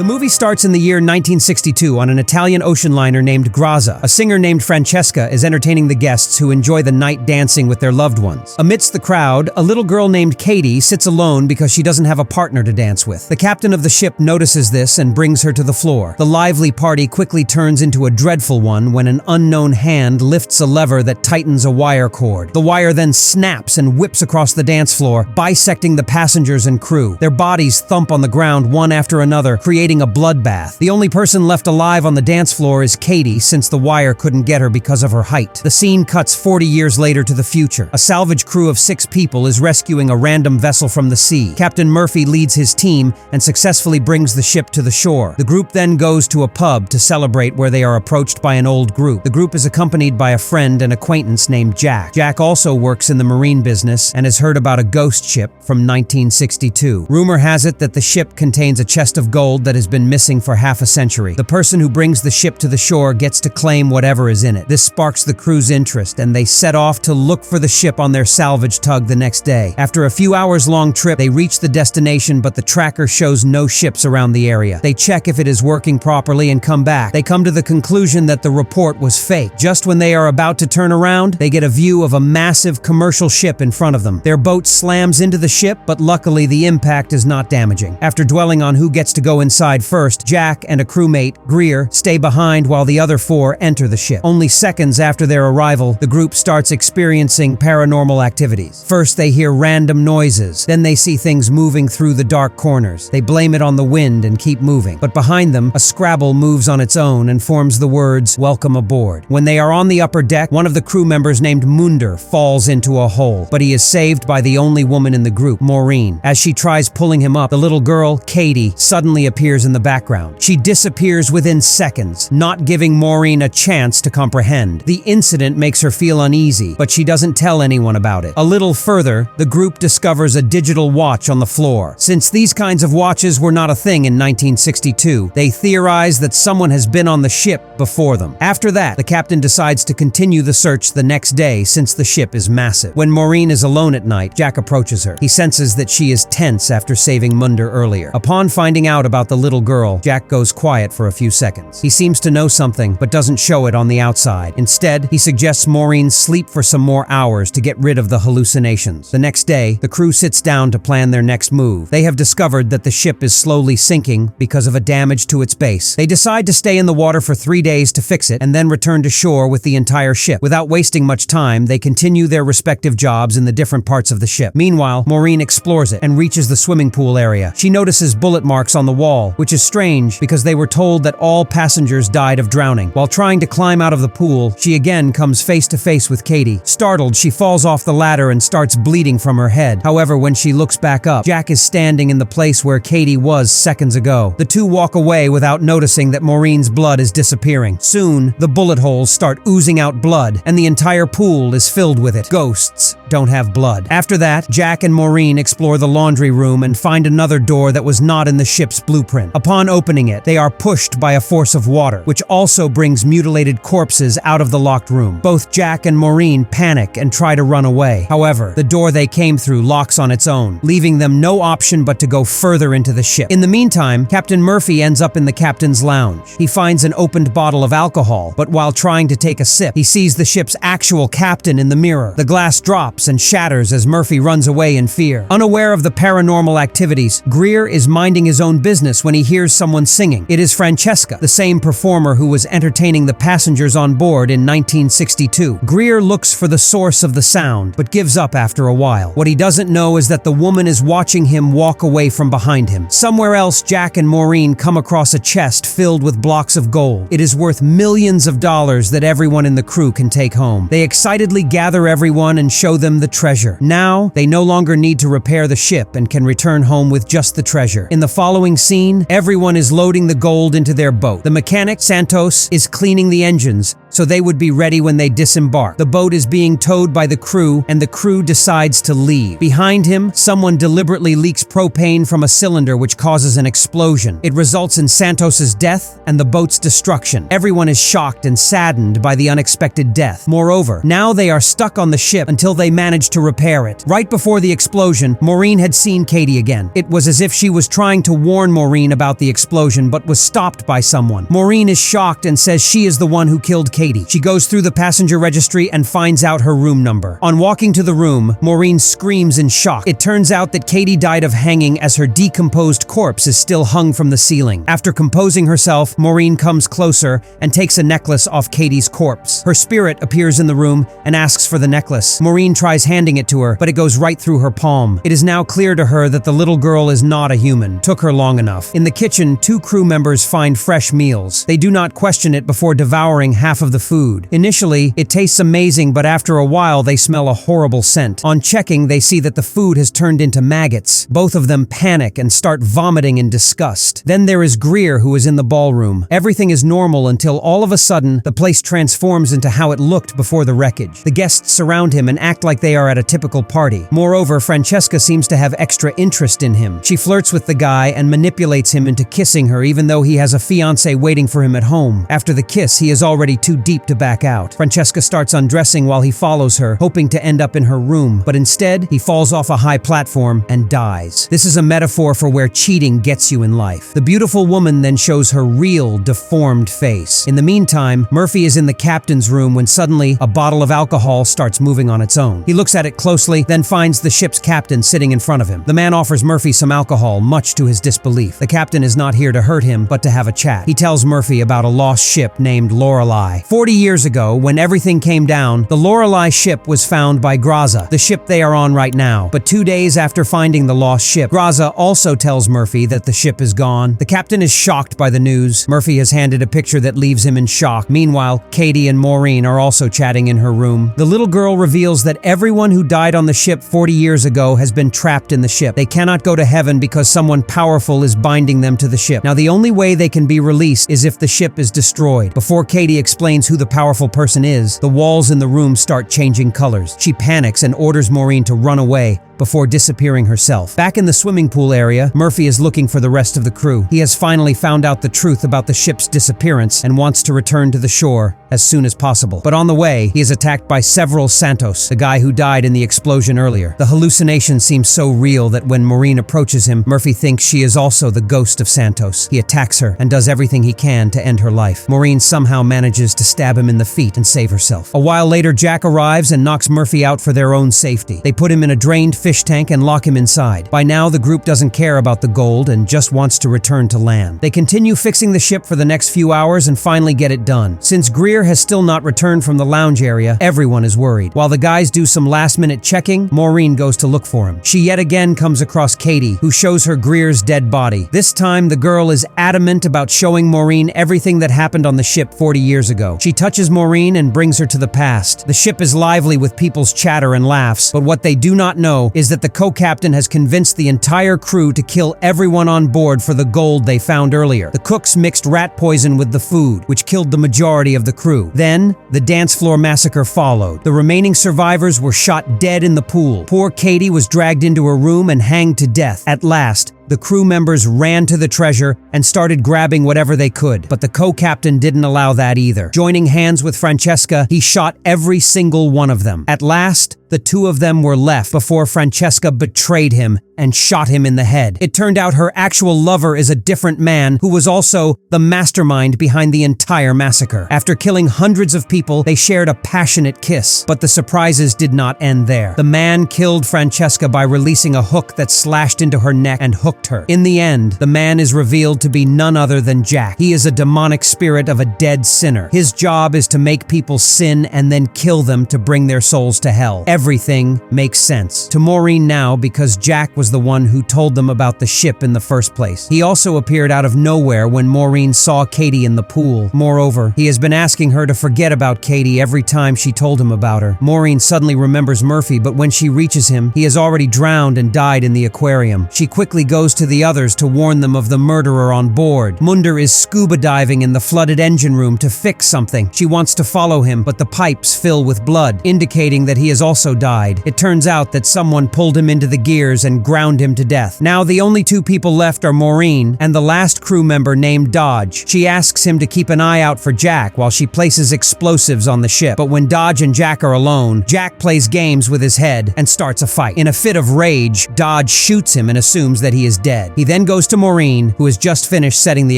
The movie starts in the year 1962 on an Italian ocean liner named Grazia. A singer named Francesca is entertaining the guests who enjoy the night dancing with their loved ones. Amidst the crowd, a little girl named Katie sits alone because she doesn't have a partner to dance with. The captain of the ship notices this and brings her to the floor. The lively party quickly turns into a dreadful one when an unknown hand lifts a lever that tightens a wire cord. The wire then snaps and whips across the dance floor, bisecting the passengers and crew. Their bodies thump on the ground one after another, creating a bloodbath. The only person left alive on the dance floor is Katie, since the wire couldn't get her because of her height. The scene cuts 40 years later to the future. A salvage crew of 6 people is rescuing a random vessel from the sea. Captain Murphy leads his team and successfully brings the ship to the shore. The group then goes to a pub to celebrate, where they are approached by an old group. The group is accompanied by a friend and acquaintance named Jack. Jack also works in the marine business and has heard about a ghost ship from 1962. Rumor has it that the ship contains a chest of gold that has been missing for half a century. The person who brings the ship to the shore gets to claim whatever is in it. This sparks the crew's interest, and they set off to look for the ship on their salvage tug the next day. After a few hours-long trip, they reach the destination, but the tracker shows no ships around the area. They check if it is working properly and come back. They come to the conclusion that the report was fake. Just when they are about to turn around, they get a view of a massive commercial ship in front of them. Their boat slams into the ship, but luckily the impact is not damaging. After dwelling on who gets to go inside first, Jack and a crewmate, Greer, stay behind while the other 4 enter the ship. Only seconds after their arrival, the group starts experiencing paranormal activities. First, they hear random noises. Then they see things moving through the dark corners. They blame it on the wind and keep moving. But behind them, a Scrabble moves on its own and forms the words, "Welcome aboard." When they are on the upper deck, one of the crew members named Munder falls into a hole, but he is saved by the only woman in the group, Maureen. As she tries pulling him up, the little girl, Katie, suddenly appears in the background. She disappears within seconds, not giving Maureen a chance to comprehend. The incident makes her feel uneasy, but she doesn't tell anyone about it. A little further, the group discovers a digital watch on the floor. Since these kinds of watches were not a thing in 1962, they theorize that someone has been on the ship before them. After that, the captain decides to continue the search the next day, since the ship is massive. When Maureen is alone at night, Jack approaches her. He senses that she is tense after saving Munder earlier. Upon finding out about the little girl, Jack goes quiet for a few seconds. He seems to know something, but doesn't show it on the outside. Instead, he suggests Maureen sleep for some more hours to get rid of the hallucinations. The next day, the crew sits down to plan their next move. They have discovered that the ship is slowly sinking because of a damage to its base. They decide to stay in the water for 3 days to fix it and then return to shore with the entire ship. Without wasting much time, they continue their respective jobs in the different parts of the ship. Meanwhile, Maureen explores it and reaches the swimming pool area. She notices bullet marks on the wall, which is strange because they were told that all passengers died of drowning. While trying to climb out of the pool, she again comes face to face with Katie. Startled, she falls off the ladder and starts bleeding from her head. However, when she looks back up, Jack is standing in the place where Katie was seconds ago. The two walk away without noticing that Maureen's blood is disappearing. Soon, the bullet holes start oozing out blood, and the entire pool is filled with it. Ghosts don't have blood. After that, Jack and Maureen explore the laundry room and find another door that was not in the ship's blueprint. Upon opening it, they are pushed by a force of water, which also brings mutilated corpses out of the locked room. Both Jack and Maureen panic and try to run away. However, the door they came through locks on its own, leaving them no option but to go further into the ship. In the meantime, Captain Murphy ends up in the captain's lounge. He finds an opened bottle of alcohol, but while trying to take a sip, he sees the ship's actual captain in the mirror. The glass drops and shatters as Murphy runs away in fear. Unaware of the paranormal activities, Greer is minding his own business when he hears someone singing. It is Francesca, the same performer who was entertaining the passengers on board in 1962. Greer looks for the source of the sound, but gives up after a while. What he doesn't know is that the woman is watching him walk away from behind him. Somewhere else, Jack and Maureen come across a chest filled with blocks of gold. It is worth millions of dollars that everyone in the crew can take home. They excitedly gather everyone and show them the treasure. Now, they no longer need to repair the ship and can return home with just the treasure. In the following scene, everyone is loading the gold into their boat. The mechanic, Santos, is cleaning the engines, so they would be ready when they disembark. The boat is being towed by the crew, and the crew decides to leave. Behind him, someone deliberately leaks propane from a cylinder which causes an explosion. It results in Santos's death and the boat's destruction. Everyone is shocked and saddened by the unexpected death. Moreover, now they are stuck on the ship until they manage to repair it. Right before the explosion, Maureen had seen Katie again. It was as if she was trying to warn Maureen about the explosion but was stopped by someone. Maureen is shocked and says she is the one who killed Katie. She goes through the passenger registry and finds out her room number. On walking to the room, Maureen screams in shock. It turns out that Katie died of hanging as her decomposed corpse is still hung from the ceiling. After composing herself, Maureen comes closer and takes a necklace off Katie's corpse. Her spirit appears in the room and asks for the necklace. Maureen tries handing it to her, but it goes right through her palm. It is now clear to her that the little girl is not a human. Took her long enough. In the kitchen, 2 crew members find fresh meals. They do not question it before devouring half of the food. Initially, it tastes amazing, but after a while, they smell a horrible scent. On checking, they see that the food has turned into maggots. Both of them panic and start vomiting in disgust. Then there is Greer, who is in the ballroom. Everything is normal until all of a sudden, the place transforms into how it looked before the wreckage. The guests surround him and act like they are at a typical party. Moreover, Francesca seems to have extra interest in him. She flirts with the guy and manipulates him into kissing her even though he has a fiancé waiting for him at home. After the kiss, he is already too deep to back out. Francesca starts undressing while he follows her, hoping to end up in her room, but instead, he falls off a high platform and dies. This is a metaphor for where cheating gets you in life. The beautiful woman then shows her real, deformed face. In the meantime, Murphy is in the captain's room when suddenly a bottle of alcohol starts moving on its own. He looks at it closely, then finds the ship's captain sitting in front of him. The man offers Murphy some alcohol, much to his disbelief. The captain is not here to hurt him, but to have a chat. He tells Murphy about a lost ship named Lorelei. 40 years ago, when everything came down, the Lorelei ship was found by Graza, the ship they are on right now. But 2 days after finding the lost ship, Graza also tells Murphy that the ship is gone. The captain is shocked by the news. Murphy has handed a picture that leaves him in shock. Meanwhile, Katie and Maureen are also chatting in her room. The little girl reveals that everyone who died on the ship 40 years ago has been trapped in the ship. They cannot go to heaven because someone powerful is binding them to the ship. Now, the only way they can be released is if the ship is destroyed. Before Katie explains who the powerful person is, the walls in the room start changing colors. She panics and orders Maureen to run away before disappearing herself. Back in the swimming pool area, Murphy is looking for the rest of the crew. He has finally found out the truth about the ship's disappearance and wants to return to the shore as soon as possible. But on the way, he is attacked by several Santos, the guy who died in the explosion earlier. The hallucination seems so real that when Maureen approaches him, Murphy thinks she is also the ghost of Santos. He attacks her and does everything he can to end her life. Maureen somehow manages to stab him in the feet and save herself. A while later, Jack arrives and knocks Murphy out for their own safety. They put him in a drained fish tank and lock him inside. By now, the group doesn't care about the gold and just wants to return to land. They continue fixing the ship for the next few hours and finally get it done. Since Greer has still not returned from the lounge area, everyone is worried. While the guys do some last-minute checking, Maureen goes to look for him. She yet again comes across Katie, who shows her Greer's dead body. This time, the girl is adamant about showing Maureen everything that happened on the ship 40 years ago. She touches Maureen and brings her to the past. The ship is lively with people's chatter and laughs, but what they do not know is that the co-captain has convinced the entire crew to kill everyone on board for the gold they found earlier. The cooks mixed rat poison with the food, which killed the majority of the crew. Then, the dance floor massacre followed. The remaining survivors were shot dead in the pool. Poor Katie was dragged into her room and hanged to death. At last, the crew members ran to the treasure and started grabbing whatever they could, but the co-captain didn't allow that either. Joining hands with Francesca, he shot every single one of them. At last, the 2 of them were left before Francesca betrayed him and shot him in the head. It turned out her actual lover is a different man who was also the mastermind behind the entire massacre. After killing hundreds of people, they shared a passionate kiss, but the surprises did not end there. The man killed Francesca by releasing a hook that slashed into her neck and hooked her. In the end, the man is revealed to be none other than Jack. He is a demonic spirit of a dead sinner. His job is to make people sin and then kill them to bring their souls to hell. Everything makes sense to Maureen now because Jack was the one who told them about the ship in the first place. He also appeared out of nowhere when Maureen saw Katie in the pool. Moreover, he has been asking her to forget about Katie every time she told him about her. Maureen suddenly remembers Murphy, but when she reaches him, he has already drowned and died in the aquarium. She quickly goes goes to the others to warn them of the murderer on board. Munder is scuba diving in the flooded engine room to fix something. She wants to follow him, but the pipes fill with blood, indicating that he has also died. It turns out that someone pulled him into the gears and ground him to death. Now the only two people left are Maureen and the last crew member named Dodge. She asks him to keep an eye out for Jack while she places explosives on the ship. But when Dodge and Jack are alone, Jack plays games with his head and starts a fight. In a fit of rage, Dodge shoots him and assumes that he is dead. He then goes to Maureen, who has just finished setting the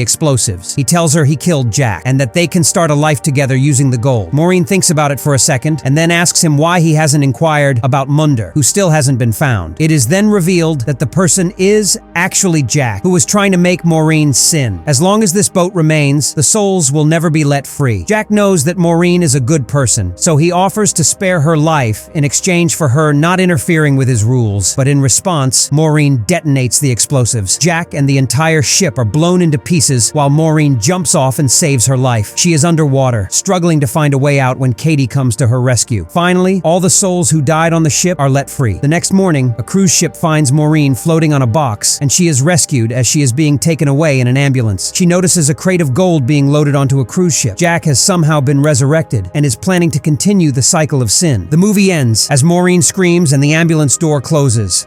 explosives. He tells her he killed Jack and that they can start a life together using the gold. Maureen thinks about it for a second and then asks him why he hasn't inquired about Munder, who still hasn't been found. It is then revealed that the person is actually Jack, who was trying to make Maureen sin. As long as this boat remains, the souls will never be let free. Jack knows that Maureen is a good person, so he offers to spare her life in exchange for her not interfering with his rules. But in response, Maureen detonates the explosives. Jack and the entire ship are blown into pieces while Maureen jumps off and saves her life. She is underwater, struggling to find a way out when Katie comes to her rescue. Finally, all the souls who died on the ship are let free. The next morning, a cruise ship finds Maureen floating on a box, and she is rescued as she is being taken away in an ambulance. She notices a crate of gold being loaded onto a cruise ship. Jack has somehow been resurrected and is planning to continue the cycle of sin. The movie ends as Maureen screams and the ambulance door closes.